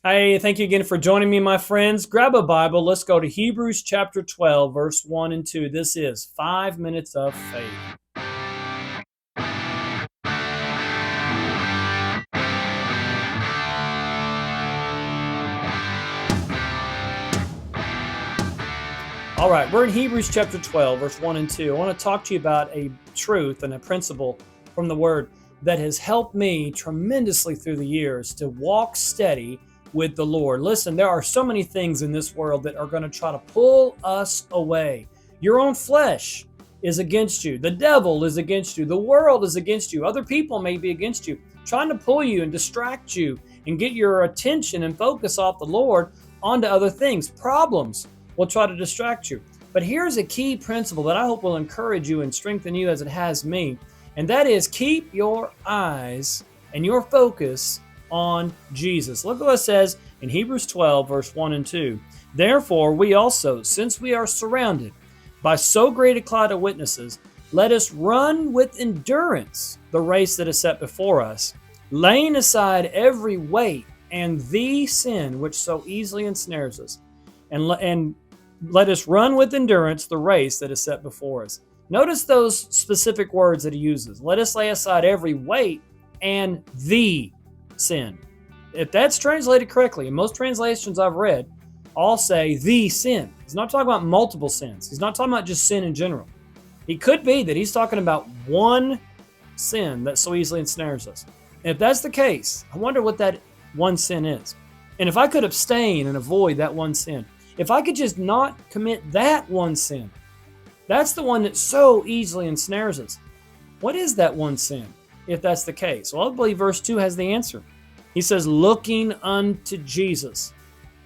Hey, thank you again for joining me, my friends. Grab a Bible. Let's go to Hebrews chapter 12, verse 1 and 2. This is 5 minutes of faith. All right, we're in Hebrews chapter 12, verse 1 and 2. I want to talk to you about a truth and a principle from the Word that has helped me tremendously through the years to walk steady with the Lord. Listen, there are so many things in this world that are going to try to pull us away. Your own flesh is against you. The devil is against you. The world is against you. Other people may be against you, trying to pull you and distract you and get your attention and focus off the Lord onto other things. Problems will try to distract you. But here's a key principle that I hope will encourage you and strengthen you as it has me, and that is keep your eyes and your focus on Jesus. Look what it says in Hebrews 12, verse 1 and 2. Therefore, we also, since we are surrounded by so great a cloud of witnesses, let us run with endurance the race that is set before us, laying aside every weight and the sin which so easily ensnares us, and let us run with endurance the race that is set before us. Notice those specific words that he uses. Let us lay aside every weight and the sin. If that's translated correctly, and most translations I've read all say the sin. He's not talking about multiple sins. He's not talking about just sin in general. It could be that he's talking about one sin that so easily ensnares us. And if that's the case, I wonder what that one sin is. And if I could abstain and avoid that one sin, if I could just not commit that one sin, that's the one that so easily ensnares us. What is that one sin, if that's the case? Well, I believe verse 2 has the answer. He says, looking unto Jesus,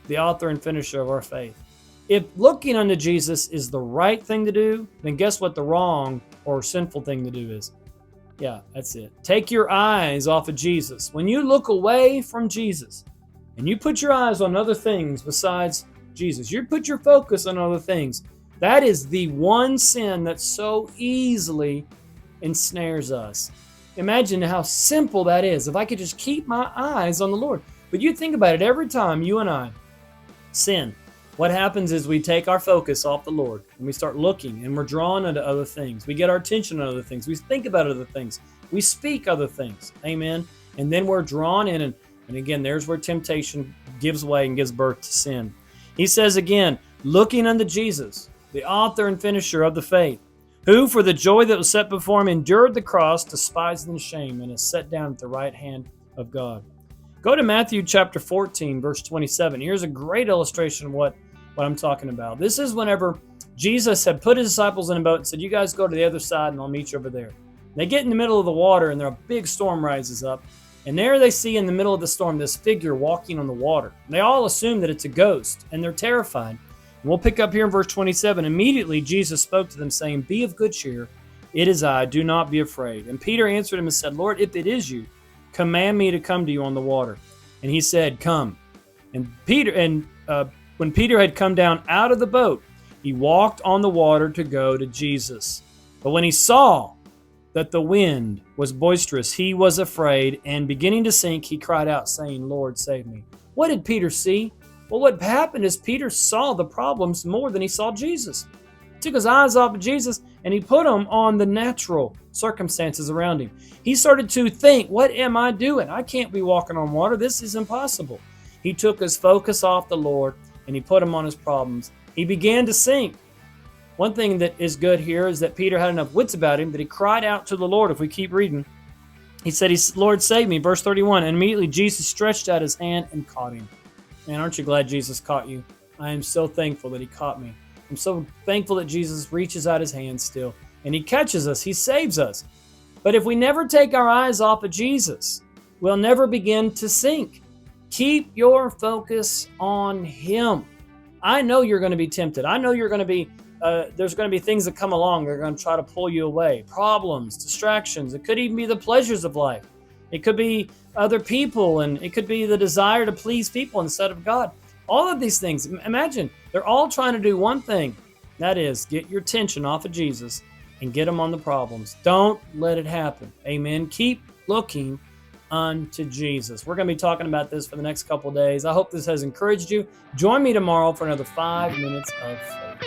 the author and finisher of our faith. If looking unto Jesus is the right thing to do, then guess what the wrong or sinful thing to do is? Yeah, that's it. Take your eyes off of Jesus. When you look away from Jesus and you put your eyes on other things besides Jesus, you put your focus on other things, that is the one sin that so easily ensnares us. Imagine how simple that is. If I could just keep my eyes on the Lord. But you think about it, every time you and I sin, what happens is we take our focus off the Lord and we start looking and we're drawn into other things. We get our attention on other things. We think about other things. We speak other things. Amen. And then we're drawn in. And again, there's where temptation gives way and gives birth to sin. He says again, looking unto Jesus, the author and finisher of the faith, who for the joy that was set before him endured the cross, despising the shame, and is set down at the right hand of God. Go to Matthew chapter 14, verse 27. Here's a great illustration of what I'm talking about. This is whenever Jesus had put his disciples in a boat and said, you guys go to the other side and I'll meet you over there. They get in the middle of the water and a big storm rises up. And there they see in the middle of the storm this figure walking on the water. They all assume that it's a ghost, and they're terrified. And we'll pick up here in verse 27. Immediately Jesus spoke to them, saying, be of good cheer. It is I. Do not be afraid. And Peter answered him and said, Lord, if it is you, command me to come to you on the water. And he said, come. And when Peter had come down out of the boat, he walked on the water to go to Jesus. But when he saw that the wind was boisterous, he was afraid, and beginning to sink, he cried out, saying, Lord, save me. What did Peter see? Well, what happened is Peter saw the problems more than he saw Jesus. He took his eyes off of Jesus, and he put them on the natural circumstances around him. He started to think, what am I doing? I can't be walking on water. This is impossible. He took his focus off the Lord, and he put him on his problems. He began to sink. One thing that is good here is that Peter had enough wits about him that he cried out to the Lord. If we keep reading, he said, Lord, save me. Verse 31, and immediately Jesus stretched out his hand and caught him. Man, aren't you glad Jesus caught you? I am so thankful that he caught me. I'm so thankful that Jesus reaches out his hand still, and he catches us. He saves us. But if we never take our eyes off of Jesus, we'll never begin to sink. Keep your focus on him. I know you're going to be tempted. I know you're going to be there's going to be things that come along that are going to try to pull you away. Problems, distractions. It could even be the pleasures of life. It could be other people, and it could be the desire to please people instead of God. All of these things, imagine, they're all trying to do one thing. That is, get your attention off of Jesus and get them on the problems. Don't let it happen. Amen. Keep looking unto Jesus. We're going to be talking about this for the next couple of days. I hope this has encouraged you. Join me tomorrow for another 5 minutes of faith.